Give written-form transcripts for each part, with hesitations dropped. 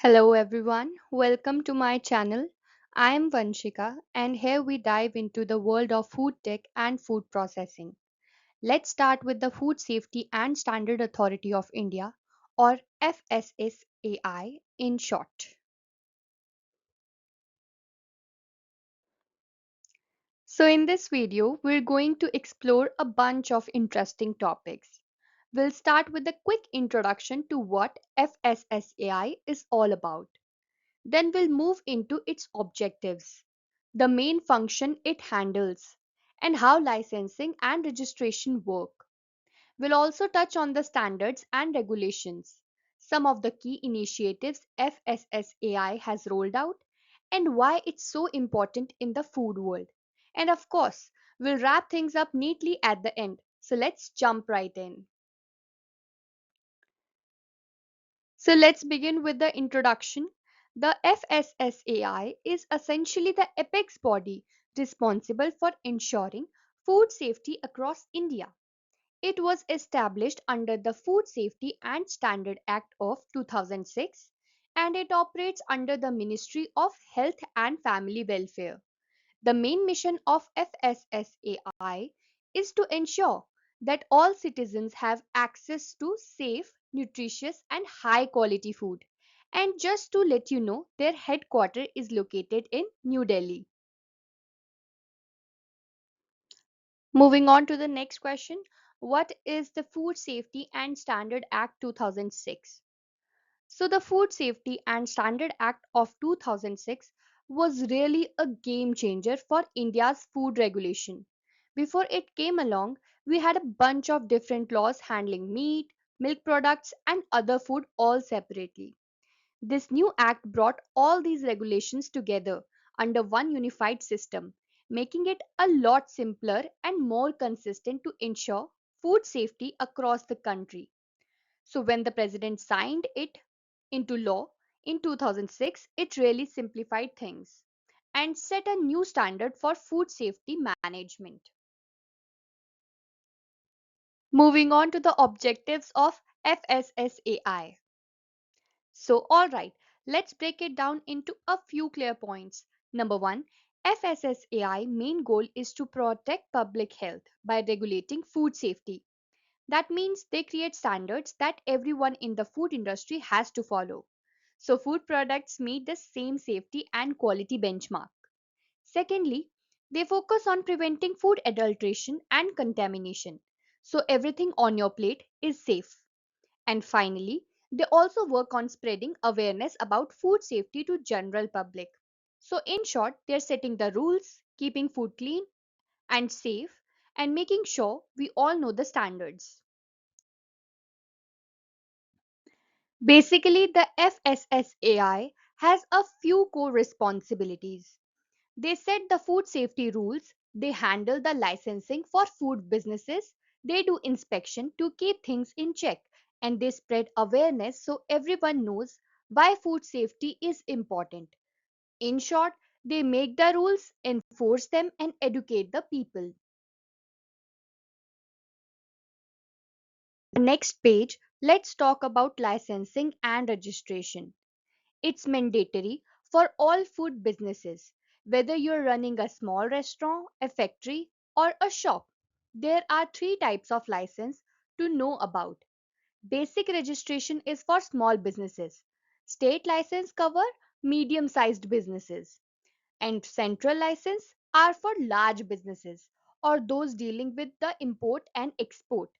Hello everyone, welcome to my channel. I am Vanshika and here we dive into the world of food tech and food processing. Let's start with the Food Safety and Standard Authority of India, or FSSAI in short. So in this video, we're going to explore a bunch of interesting topics. We'll start with a quick introduction to what FSSAI is all about. Then we'll move into its objectives, the main function it handles, and how licensing and registration work. We'll also touch on the standards and regulations, some of the key initiatives FSSAI has rolled out, and why it's so important in the food world. And of course, we'll wrap things up neatly at the end. So let's jump right in. So let's begin with the introduction. The FSSAI is essentially the apex body responsible for ensuring food safety across India. It was established under the Food Safety and Standard Act of 2006 and it operates under the Ministry of Health and Family Welfare. The main mission of FSSAI is to ensure that all citizens have access to safe, nutritious, and high quality food. And just to let you know, their headquarters is located in New Delhi. Moving on to the next question. What is the Food Safety and Standard Act 2006? So, the Food Safety and Standard Act of 2006 was really a game changer for India's food regulation. Before it came along, we had a bunch of different laws handling meat, milk products, and other food all separately. This new act brought all these regulations together under one unified system, making it a lot simpler and more consistent to ensure food safety across the country. So, when the president signed it into law in 2006, it really simplified things and set a new standard for food safety management. Moving on to the objectives of FSSAI. So, alright, let's break it down into a few clear points. Number one, FSSAI main goal is to protect public health by regulating food safety. That means they create standards that everyone in the food industry has to follow. So, food products meet the same safety and quality benchmark. Secondly, they focus on preventing food adulteration and contamination. So, everything on your plate is safe. And finally, they also work on spreading awareness about food safety to general public. So in short, they're setting the rules, keeping food clean and safe and making sure we all know the standards. Basically, the FSSAI has a few core responsibilities. They set the food safety rules, they handle the licensing for food businesses, they do inspection to keep things in check, and they spread awareness so everyone knows why food safety is important. In short, they make the rules, enforce them, and educate the people. The next page, let's talk about licensing and registration. It's mandatory for all food businesses, whether you're running a small restaurant, a factory, or a shop. There are three types of license to know about. Basic registration is for small businesses. State license cover medium sized businesses. And central license are for large businesses or those dealing with the import and export.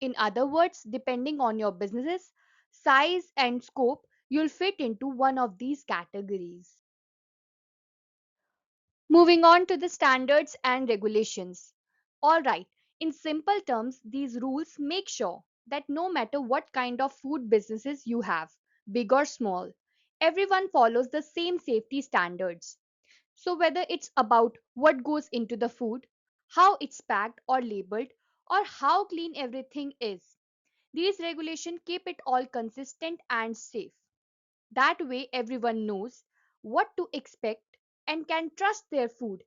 In other words, depending on your business's size and scope, you'll fit into one of these categories. Moving on to the standards and regulations. Alright, in simple terms, these rules make sure that no matter what kind of food businesses you have, big or small, everyone follows the same safety standards. So, whether it's about what goes into the food, how it's packed or labeled, or how clean everything is, these regulations keep it all consistent and safe. That way, everyone knows what to expect and can trust their food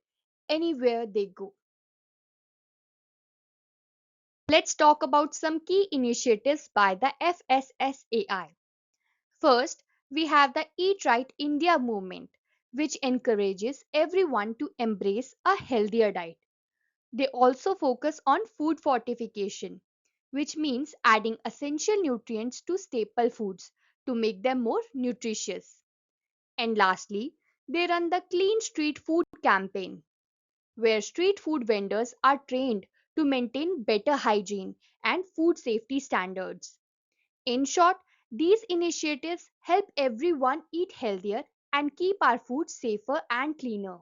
anywhere they go. Let's talk about some key initiatives by the FSSAI. First, we have the Eat Right India movement, which encourages everyone to embrace a healthier diet. They also focus on food fortification, which means adding essential nutrients to staple foods to make them more nutritious. And lastly, they run the Clean Street Food campaign, where street food vendors are trained to maintain better hygiene and food safety standards. In short, these initiatives help everyone eat healthier and keep our food safer and cleaner.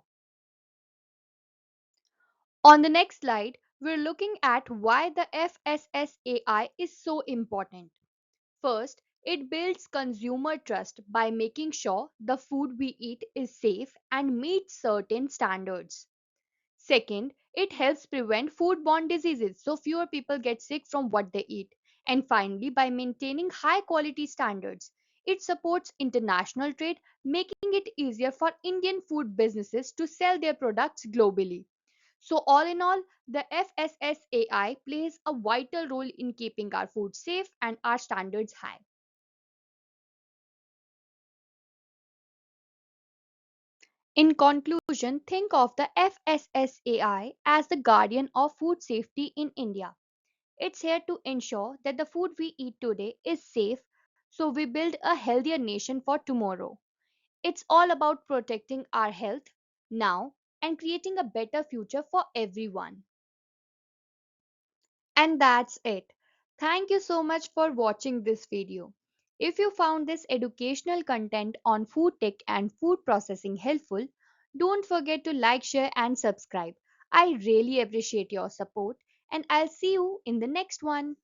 On the next slide, we're looking at why the FSSAI is so important. First, it builds consumer trust by making sure the food we eat is safe and meets certain standards. Second, it helps prevent foodborne diseases so fewer people get sick from what they eat. And finally, by maintaining high quality standards, it supports international trade, making it easier for Indian food businesses to sell their products globally. So, all in all, the FSSAI plays a vital role in keeping our food safe and our standards high. In conclusion, think of the FSSAI as the guardian of food safety in India. It's here to ensure that the food we eat today is safe so we build a healthier nation for tomorrow. It's all about protecting our health now and creating a better future for everyone. And that's it. Thank you so much for watching this video. If you found this educational content on food tech and food processing helpful, don't forget to like, share, and subscribe. I really appreciate your support, and I'll see you in the next one.